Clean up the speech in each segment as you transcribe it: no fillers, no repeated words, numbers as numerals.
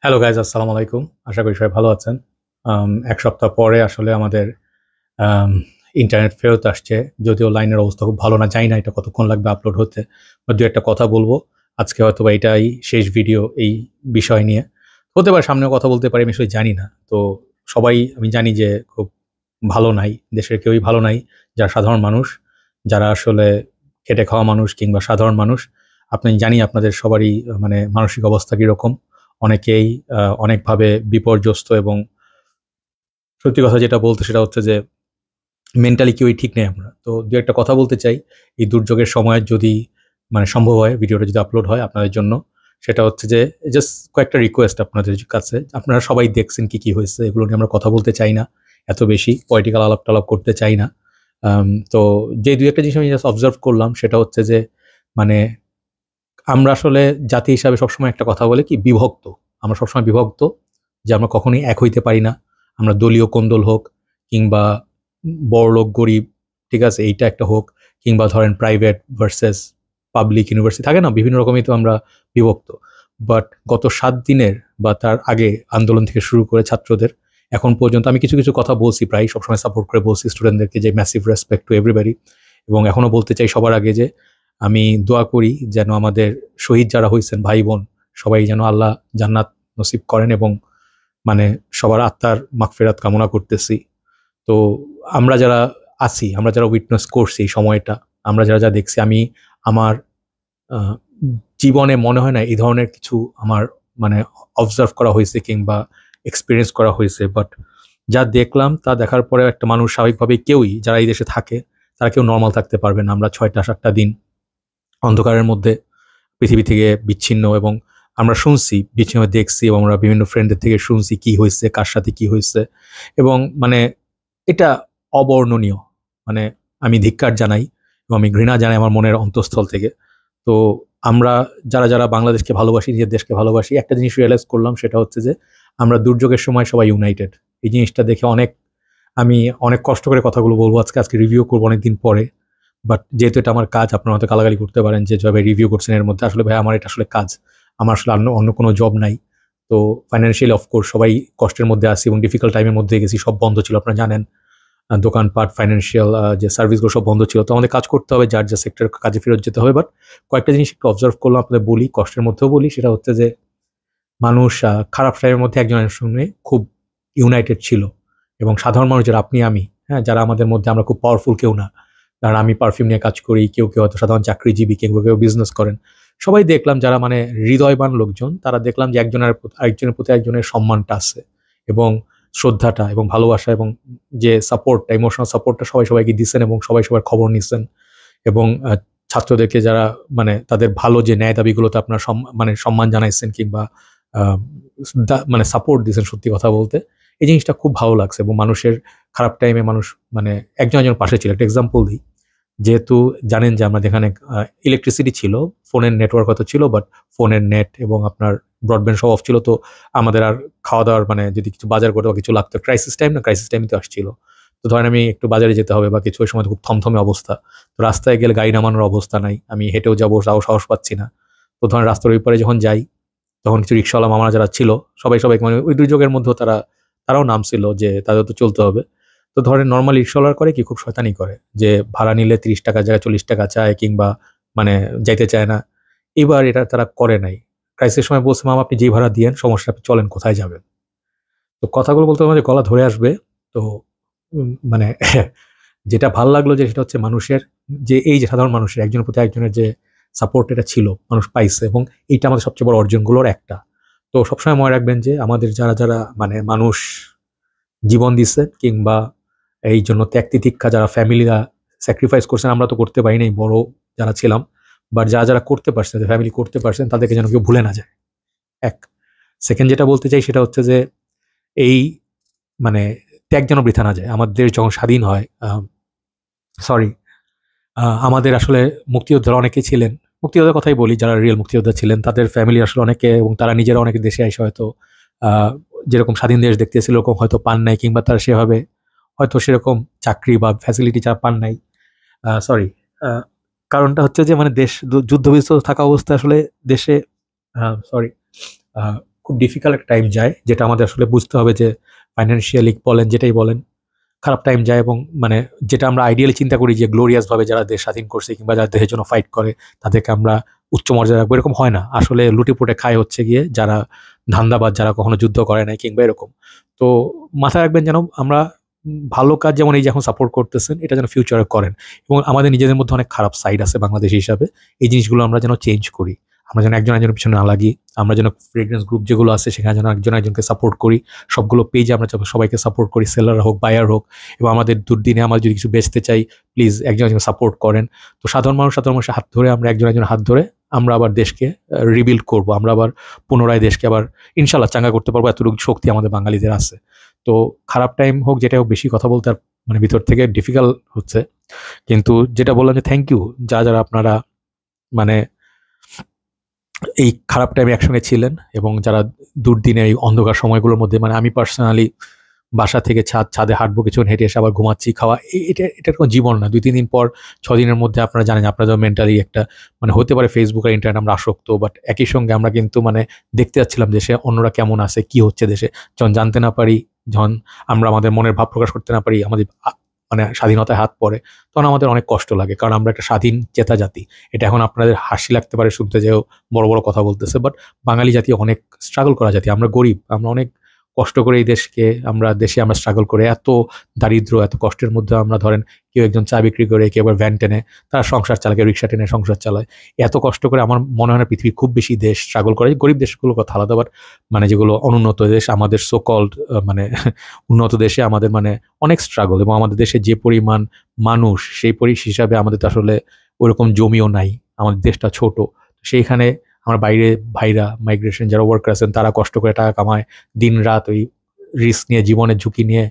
Hello guys, আসসালামু আলাইকুম। আশা করি সবাই ভালো আছেন। এক সপ্তাহ পরে আসলে আমাদের আম ইন্টারনেট ফেরত আসছে। যদিও লাইনের অবস্থা খুব ভালো না। জানি না এটা কতক্ষণ লাগবে আপলোড হতে। বা ২-১ টা কথা বলবো। আজকে হয়তোবা এটাই শেষ ভিডিও এই বিষয় নিয়ে। হতে পারে সামনেও কথা বলতে পারি, আমি আসলে জানি না। তো সবাই আমি জানি যে খুব ভালো নাই। দেশের কেউই ভালো নাই। যারা সাধারণ মানুষ, যারা আসলে খেটে খাওয়া মানুষ কিংবা সাধারণ মানুষ। আপনি জানি আপনাদের সবারই মানে মানসিক অবস্থা কিরকম। অনেকেই অনেকভাবে বিপর্যস্ত এবং সত্যি কথা যেটা বলতে সেটা হচ্ছে যে মেন্টালি কেউই ঠিক নেই আমরা। তো ২ একটা কথা বলতে চাই। এই দুর্যোগের সময় যদি মানে সম্ভব হয় ভিডিওটা যদি আপলোড হয় আপনাদের জন্য, সেটা হচ্ছে যে জাস্ট কয়েকটা রিকোয়েস্ট আপনাদের কাছে। আপনারা সবাই দেখছেন কি হয়েছে। এগুলো নিয়ে আমরা কথা বলতে চাই না। এত বেশি পলিটিক্যাল আলাপ-টালাপ করতে চাই না। তো যে ২ একটা জিনিস আমি জাস্ট অবজার্ভ করলাম সেটা হচ্ছে যে মানে আমরা আসলে জাতি হিসাবে সবসময় একটা কথা বলি কি বিভক্ত। আমরা সবসময় বিভক্ত যে আমরা কখনোই এক হইতে পারি না। আমরা দলীয় কোন্দল হোক কিংবা বড়লোক গরিব, ঠিক আছে? এইটা একটা হোক কিংবা ধরেন প্রাইভেট ভার্সাস পাবলিক ইউনিভার্সিটি থাকে না? বিভিন্ন রকমই তো আমরা বিভক্ত। বাট গত ৭ দিনের বা তার আগে আন্দোলন থেকে শুরু করে ছাত্রদের এখন পর্যন্ত আমি কিছু কথা বলছি, প্রায় সবসময় সাপোর্ট করে বলছি স্টুডেন্টদেরকে যে ম্যাসিভ রেসপেক্ট টু এভরিবডি। এবং এখনো বলতে চাই সবার আগে যে আমি দোয়া করি যেন আমাদের শহীদ যারা হইছেন ভাই-বোন সবাই যেন আল্লাহ জান্নাত নসিব করেন এবং মানে সবার আত্মার মাগফিরাত কামনা করতেছি। তো আমরা যারা আছি, আমরা যারা উইটনেস করছি এই সময়টা, আমরা যারা দেখছি, আমি আমার আ জীবনে মনে হয় না এই ধরনের কিছু আমার মানে অবজার্ভ করা হইছে কিংবা এক্সপেরিয়েন্স করা হইছে। বাট যা দেখলাম তা দেখার পরেও একটা মানুষ স্বাভাবিকভাবেই কেউই যারা এই দেশে থাকে, তারা কেউ নরমাল থাকতে পারবে না। আমরা ৬ টা ৭ টা দিন অন্ধকারের মধ্যে পৃথিবী থেকে বিচ্ছিন্ন এবং আমরা শুনছি, বিচ্ছিন্ন দেখছি এবং আমরা বিভিন্ন ফ্রেন্ডদের থেকে শুনছি কি হইছে, কার সাথে কি হইছে এবং মানে এটা অবর্ণনীয়। মানে আমি ধিক্কার জানাই এবং আমি ঘৃণা জানাই আমার মনের অন্তঃস্থল থেকে। তো আমরা যারা বাংলাদেশকে ভালোবাসি, নিজের দেশকে ভালোবাসি, একটা জিনিস রিয়ালাইজ করলাম সেটা হচ্ছে যে আমরা দুর্যোগের সময় সবাই ইউনাইটেড। এই জিনিসটা দেখে আমি অনেক কষ্ট করে কথাগুলো বলবো আজকে রিভিউ করবো অনেকদিন পরে। বাট যেহেতু এটা আমার কাজ, আপনারা হয়তো গালাগালি করতে পারেন যে, "জয় ভাই রিভিউ করছেন এর মধ্যে।" আসলে ভাই আমার এটা আসলে কাজ। আমার আসলে অন্য কোনো জব নাই। তো ফাইন্যান্সিয়ালি অফকোর্স সবাই কষ্টের মধ্যে আছি এবং ডিফিকাল্ট টাইম এর মধ্যে গেছি। সব বন্ধ ছিল আপনারা জানেন। দোকানপাট, ফাইন্যান্সিয়াল যে সার্ভিসগুলো সব বন্ধ ছিল। তো আমাদের কাজ করতে হবে, যার সেক্টর কাজে ফেরত যেতে হবে। বাট কয়েকটা জিনিস একটু অবজার্ভ করলাম, আপনাদের বলি, কষ্টের মধ্যেও বলি। সেটা হচ্ছে যে মানুষ খারাপ টাইমের মধ্যে একজন আরেকজনের সঙ্গে খুব ইউনাইটেড ছিল এবং সাধারণ মানুষ যারা আপনি আমি, হ্যাঁ? যারা আমাদের মধ্যে আমরা খুব পাওয়ারফুল কেউ না। কারণ আমি পারফিউম নিয়ে কাজ করি, কেউ হয়তো সাধারণ চাকরিজীবী, কেউ বিজনেস করেন। সবাই দেখলাম যারা মানে হৃদয়বান লোকজন, তারা দেখলাম যে আরেকজনের প্রতি একজনের সম্মানটা আছে এবং শ্রদ্ধাটা এবং ভালোবাসা এবং যে সাপোর্টটা, ইমোশনাল সাপোর্টটা সবাইকে দিছেন এবং সবাই সবার খবর নিছেন এবং ছাত্রদেরকে যারা মানে তাদের ভালো যে ন্যায় দাবিগুলোতে আপনারা মানে সম্মান জানাইছেন কিংবা আ মানে সাপোর্ট দিছেন সত্যি কথা বলতে। এই জিনিসটা খুব ভালো লাগছে এবং মানুষের খারাপ টাইমে মানুষ মানে একজন পাশে ছিল। একটা এক্সাম্পল দিই। যেহেতু জানেন যে আমাদের এখানে ইলেকট্রিসিটি ছিল, ফোনের নেটওয়ার্ক হয়তো ছিল বাট ফোনের নেট এবং আপনার ব্রডব্যান্ড সব অফ ছিল। তো আমাদের আর খাওয়া-দাওয়ার মানে যদি কিছু বাজার করতে বা কিছু লাগতো, ক্রাইসিস টাইম না? ক্রাইসিস টাইমই তো আসছিল। তো ধরেন আমি একটু বাজারে যেতে হবে বা কিছু, ওই সময় তো খুব থমথমে অবস্থা। তো রাস্তায় গেলে গাড়ি নামানোর অবস্থা নাই। আমি হেঁটেও যাবো তাও সাহস পাচ্ছি না। তো ধরেন রাস্তার ওই পারে যখন যাই, তখন কিছু রিক্শাওয়ালা মামারা যারা ছিল, সবাইকে মানে ওই দুর্যোগের মধ্যেও তারাও নামছিল যে তাদের তো চলতে হবে। তো ধরেন নরমাল রিক্শাওয়ালারা করে কি খুব শয়তানি করে। যে ভাড়া নিলে ৳৩০ র জায়গায় ৳৪০ চায় কিংবা মানে যাইতে চায় না। এবার এটা তারা করে নাই। ক্রাইসিস এর সময় বলছে, "মামা আপনি যেই ভাড়া দিয়েন সমস্যা আপনি চলেন কোথায় যাবেন?" তো কথাগুলো বলতে আমার গলা ধরে আসবে। তো মানে যেটা ভাল লাগলো যে সেটা হচ্ছে মানুষের যে এই যে সাধারণ মানুষের একজনের প্রতি একজনের যে সাপোর্ট এটা ছিল, মানুষ পাইছে এবং এইটা আমাদের সবচেয়ে বড় অর্জনগুলোর একটা। তো সবসময় মনে রাখবেন যে আমাদের যারা মানে মানুষ জীবন দিছে কিংবা এই জন্য ত্যাগ তিতিক্ষা যারা ফ্যামিলিরা স্যাক্রিফাইস করছেন, আমরা তো করতে পারি নাই বড় যারা ছিলাম। বাট যারা করতে পারছেন, ফ্যামিলি করতে পারছেন তাদেরকে যেন কেউ ভুলে না যায়। ১ সেকেন্ড যেটা বলতে চাই সেটা হচ্ছে যে এই মানে ত্যাগ যেন বৃথা না যায়। আমাদের দেশ যখন স্বাধীন হয় সরি আমাদের আসলে মুক্তিযোদ্ধারা অনেকেই ছিলেন। মুক্তিযোদ্ধার কথাই বলি, যারা রিয়াল মুক্তিযোদ্ধা ছিলেন তাদের ফ্যামিলি আসলে অনেকে এবং তারা নিজেরা অনেকে দেশে এসে হয়তো আ যেরকম স্বাধীন দেশ দেখতে এসেছিল ওরকম হয়তো পান নাই কিংবা তারা সেভাবে হয়তো সেরকম চাকরি বা ফ্যাসিলিটি যারা পান নাই। সরি আ কারণটা হচ্ছে যে মানে দেশ যুদ্ধ-বিধ্বস্ত থাকা অবস্থায় আসলে দেশে সরি খুব ডিফিকাল্ট একটা টাইম যায়, যেটা আমাদের আসলে বুঝতে হবে যে ফাইন্যান্সিয়ালি বলেন, যেটাই বলেন, খারাপ টাইম যায়। এবং মানে যেটা আমরা আইডিয়ালি চিন্তা করি যে গ্লোরিয়াসভাবে যারা দেশ স্বাধীন করছে কিংবা যারা দেশের জন্য ফাইট করে তাদেরকে আমরা উচ্চ মর্যাদা রাখবো, এরকম হয় না। আসলে লুটেপুটে খায় হচ্ছে গিয়ে যারা ধান্দাবাজ, যারা কখনো যুদ্ধ করে নাই কিংবা এরকম। তো মাথায় রাখবেন যেন আমরা ভালো কাজ যেমন এই যে এখন সাপোর্ট করতেছেন, এটা যেন ফিউচারে করেন। এবং আমাদের নিজেদের মধ্যে অনেক খারাপ সাইড আছে বাংলাদেশ হিসাবে, এই জিনিসগুলো আমরা যেন চেঞ্জ করি। আমরা যেন একজন একজনের পিছনে না লাগি। আমরা যেন ফ্রেগ্রেন্স গ্রুপ যেগুলো আছে সেখানে যেন একজন একজনকে সাপোর্ট করি। সবগুলো পেজে আমরা সবাইকে সাপোর্ট করি, সেলার হোক বায়ার হোক। এবং আমাদের দুর্দিনে আমরা যদি কিছু বেচতে চাই, প্লিজ একজন একজন সাপোর্ট করেন। তো সাধারণ মানুষের হাত ধরে, আমরা একজন একজন হাত ধরে আমরা আবার দেশকে রিবিল্ড করব। আমরা আবার পুনরায় দেশকে আবার ইনশাল্লাহ চাঙ্গা করতে পারবো। এতটুকু শক্তি আমাদের বাঙালিদের আছে। তো খারাপ টাইম হোক, যেটা হোক, বেশি কথা বলতে মানে ভিতর থেকে ডিফিকাল্ট হচ্ছে। কিন্তু যেটা বললাম যে থ্যাংক ইউ যারা যারা আপনারা মানে এই খারাপ টাইমে একসঙ্গে ছিলেন, এবং যারা দুর্দিনে এই অন্ধকার সময়গুলোর মধ্যে, মানে আমি পার্সোনালি বাসা থেকে ছাদে হাঁটবো, কিছুক্ষণ হেঁটে এসে আবার ঘুমাচ্ছি, খাওয়া, এটার কোনো জীবন না। 2-3 দিন পর, 6 দিনের মধ্যে আপনারা জানেন আপনাদের মেন্টালি একটা মানে হতে পারে ফেসবুক আর ইন্টারনেট আমরা আসক্ত, বাট একই সঙ্গে আমরা কিন্তু মানে দেখতে যাচ্ছিলাম দেশে অন্যরা কেমন আছে, কি হচ্ছে দেশে। যখন জানতে না পারি, যখন আমরা আমাদের মনের ভাব প্রকাশ করতে না পারি, আমাদের মানে স্বাধীনতায় হাত পড়ে, তখন আমাদের অনেক কষ্ট লাগে। কারণ আমরা একটা স্বাধীন চেতা জাতি। এটা এখন আপনাদের হাসি লাগতে পারে শুনতে, যেও বড় বড় কথা বলতেছে, বাট বাঙালি জাতি অনেক স্ট্রাগল করা জাতি। আমরা গরিব, আমরা অনেক কষ্ট করে এই দেশকে, দেশে আমরা স্ট্রাগল করে, এত দারিদ্র, এত কষ্টের মধ্যে আমরা ধরেন কেউ একজন চা বিক্রি করে, কেউ আবার ভ্যান টেনে তারা সংসার চালায়, কেউ রিক্সা টেনে সংসার চালায়। এত কষ্ট করে আমার মনে হয় না পৃথিবীর খুব বেশি দেশ স্ট্রাগল করে। গরিব দেশগুলোর কথা আলাদা, বাট মানে যেগুলো অনুন্নত দেশ, আমাদের সো কল্ড মানে উন্নত দেশে আমাদের মানে অনেক স্ট্রাগল। এবং আমাদের দেশে যে পরিমাণ মানুষ, সেই হিসাবে আমাদের তো আসলে ওরকম জমিও নাই, আমাদের দেশটা ছোট। সেইখানে আমার বাইরে ভাইরা, মাইগ্রেশন যারা ওয়ার্কার আছেন, তারা কষ্ট করে টাকা কামায়, দিন রাত ওই রিস্ক নিয়ে, জীবনের ঝুঁকি নিয়ে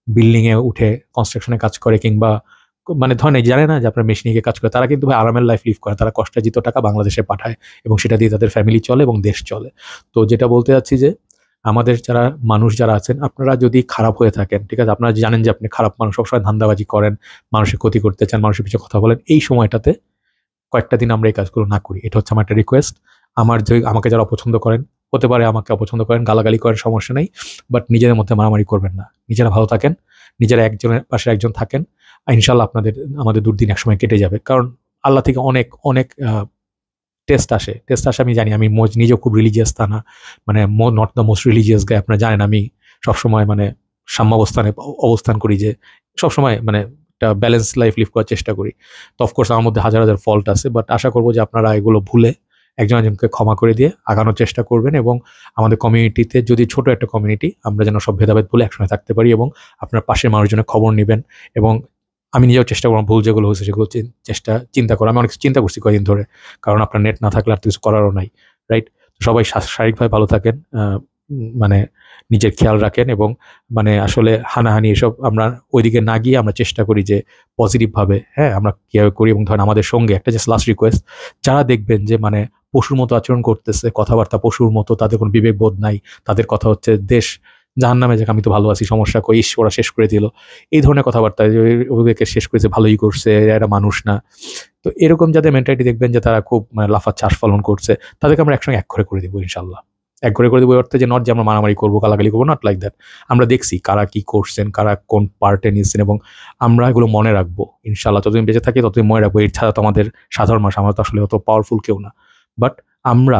বিল্ডিংয়ে উঠে কনস্ট্রাকশনে কাজ করে, কিংবা মানে ধরেন জানে না যে আপনার মেশিনে গিয়ে কাজ করে, তারা কিন্তু ভাই আরামের লাইফ লিভ করে। তারা কষ্টার্জিত টাকা বাংলাদেশে পাঠায় এবং সেটা দিয়ে তাদের ফ্যামিলি চলে এবং দেশ চলে। তো যেটা বলতে চাচ্ছি যে আমাদের যারা মানুষ যারা আছেন, আপনারা যদি খারাপ হয়ে থাকেন, ঠিক আছে, আপনারা জানেন যে আপনি খারাপ মানুষ, সবসময় ধান্দাবাজি করেন, মানুষের ক্ষতি করতে চান, মানুষের পিছনে কথা বলেন, এই সময়টাতে কয়েকটা দিন আমরা এই কাজগুলো না করি। এটা হচ্ছে আমার একটা রিকোয়েস্ট। আমাকে যারা অপছন্দ করেন, হতে পারে আমাকে অপছন্দ করেন, গালাগালি করেন, সমস্যা নেই, বাট নিজেদের মধ্যে মারামারি করবেন না। নিজেরা ভালো থাকেন, নিজেরা একজনের পাশে একজন থাকেন, ইনশাল্লাহ আমাদের দুর্দিন একসময় কেটে যাবে। কারণ আল্লাহ থেকে অনেক অনেক টেস্ট আসে। আমি জানি, আমি নিজেও খুব রিলিজিয়াস তা না, মানে নট দ্য মোস্ট রিলিজিয়াস গাই। আপনারা জানেন আমি সবসময় মানে সাম্যাবস্থানে অবস্থান করি, যে সবসময় মানে একটা ব্যালেন্স লাইফ লিভ করার চেষ্টা করি। তো অফকোর্স আমার মধ্যে হাজার হাজার ফল্ট আছে, বাট আশা করবো যে আপনারা এগুলো ভুলে একজন একজনকে ক্ষমা করে দিয়ে আগানোর চেষ্টা করবেন। এবং আমাদের কমিউনিটিতে, যদি ছোট একটা কমিউনিটি, আমরা যেন সব ভেদাভেদ ভুলে একসঙ্গে থাকতে পারি, এবং আপনার পাশের মানুষজনের খবর নেবেন। এবং আমি নিজেও চেষ্টা করলাম, ভুল যেগুলো হয়েছে সেগুলো চিন্তা করা। আমি অনেক চিন্তা করছি কয়েকদিন ধরে, কারণ আপনার নেট না থাকলে আর কিছু করারও নাই, রাইট? তো সবাই শারীরিকভাবে ভালো থাকেন, মানে নিজের খেয়াল রাখেন, এবং মানে আসলে হানাহানি এসব আমরা ওইদিকে না গিয়ে আমরা চেষ্টা করি যে পজিটিভভাবে, হ্যাঁ, আমরা কীভাবে করি। এবং ধরেন আমাদের সঙ্গে একটা জাস্ট লাস্ট রিকোয়েস্ট, যারা দেখবেন যে মানে পশুর মতো আচরণ করতেছে, কথাবার্তা পশুর মতো, তাদের কোনো বিবেক বোধ নাই, তাদের কথা হচ্ছে দেশ জাহান্নামে যাক, আমি তো ভালো আছি, সমস্যা কই, ওরা শেষ করে দিল, এই ধরনের কথাবার্তা, ওদেরকে শেষ করেছে, ভালোই করছে, এরা মানুষ না। তো এরকম যাদের মেন্টালিটি দেখবেন যে তারা খুব মানে লাফাচ্ছে, আস্ফালন করছে, তাদেরকে আমরা একসঙ্গে এক করে দেবো ইনশাল্লাহ। এক করে দেবো এই অর্থে যে নট যে আমরা মারামারি করবো, গালাগালি করবো, নট লাইক দ্যাট। আমরা দেখছি কারা কি করছেন, কারা কোন পার্টে নিচ্ছেন, এবং আমরা এগুলো মনে রাখবো ইনশাল্লাহ। যতদিন বেঁচে থাকি ততদিন মনে রাখবো। এর ছাড়া তো আমাদের সাধারণ মানুষ, আমরা তো আসলে অত পাওয়ারফুল কেউ না। বাট আমরা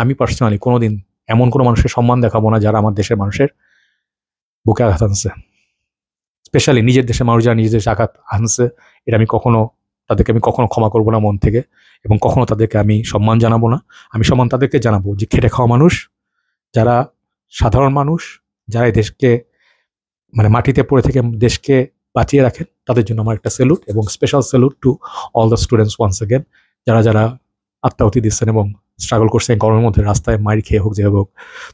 আমি পার্সোনালি কোনোদিন এমন কোনো মানুষের সম্মান দেখাবো না যারা আমার দেশের মানুষের বুকে আঘাত আনছে, স্পেশালি নিজের দেশের মানুষ যারা নিজের দেশে আঘাত আনছে। এটা তাদেরকে আমি কখনো ক্ষমা করবো না মন থেকে, এবং কখনো তাদেরকে আমি সম্মান জানাবো না। আমি সম্মান তাদেরকে জানাবো যে খেটে খাওয়া মানুষ, যারা সাধারণ মানুষ, যারা এই দেশকে মানে মাটিতে পড়ে থেকে দেশকে বাঁচিয়ে রাখেন, তাদের জন্য আমার একটা স্যালুট, এবং special salute to all the students once again, যারা যারা আত্মাহুতি দিচ্ছেন এবং স্ট্রাগল করছেন গরমের মধ্যে, রাস্তায় মাইর খেয়ে হোক, যেভাবে হোক।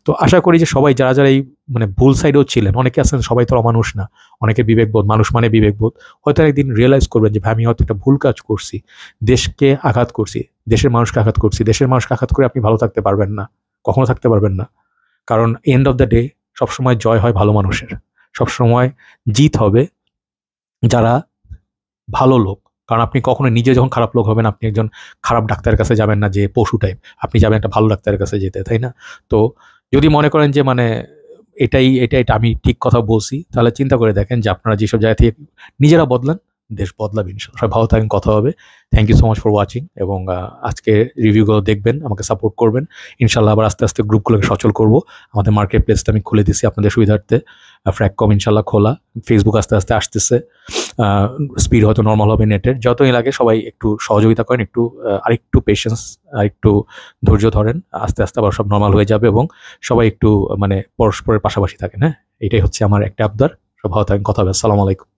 তো আশা করি যে সবাই যারা যারা এই মানে ভুল সাইডেও ছিলেন, অনেকে আছেন, সবাই তো অমানুষ না, অনেকের বিবেকবোধ, মানুষ মানে বিবেকবোধ, হয়তো একদিন রিয়েলাইজ করবেন যে ভাই আমি হয়তো একটা ভুল কাজ করছি, দেশকে আঘাত করছি, দেশের মানুষকে আঘাত করছি। দেশের মানুষকে আঘাত করে আপনি ভালো থাকতে পারবেন না, কখনো থাকতে পারবেন না। কারণ এন্ড অফ দ্য ডে সবসময় জয় হয় ভালো মানুষের, সবসময় জিত হবে যারা ভালো লোক, কারণ আপনি কখনো নিজে যখন খারাপ লোক হবেন, আপনি একজন খারাপ ডাক্তারের কাছে যাবেন না যে পশু টাইপ। আপনি যাবেন একটা ভালো ডাক্তারের কাছে যেতে, তাই না? তো যদি মনে করেন যে মানে এটা আমি ঠিক কথা বলছি, তাহলে চিন্তা করে দেখেন যে আপনারা যেসব জায়গা থেকে নিজেরা বদলান, দেশ বদলাবে ইনশাল্লাহ। সবাই ভালো থাকেন, কথা হবে। Thank you so much for watching, এবং আজকে রিভিউগুলো দেখবেন, আমাকে সাপোর্ট করবেন। ইনশাল্লাহ আবার আস্তে আস্তে গ্রুপগুলোকে সচল করব। আমাদের মার্কেট প্লেসটা আমি খুলে দিছি আপনাদের সুবিধার্থে। ফ্র্যাককম ইনশাল্লাহ খোলা, ফেসবুক আস্তে আস্তে আসতেছে। স্পিড হয়তো নর্মাল হবে নেটের, যতই লাগে সবাই একটু সহযোগিতা করেন, একটু আরেকটু পেশেন্স, আরেকটু ধৈর্য ধরেন। আস্তে আস্তে আবার সব নর্মাল হয়ে যাবে, এবং সবাই একটু মানে পরস্পরের পাশাপাশি থাকেন। হ্যাঁ, এটাই হচ্ছে আমার একটা আবদার। সব ভালো থাকেন, কথা হবে। আসসালামু আলাইকুম।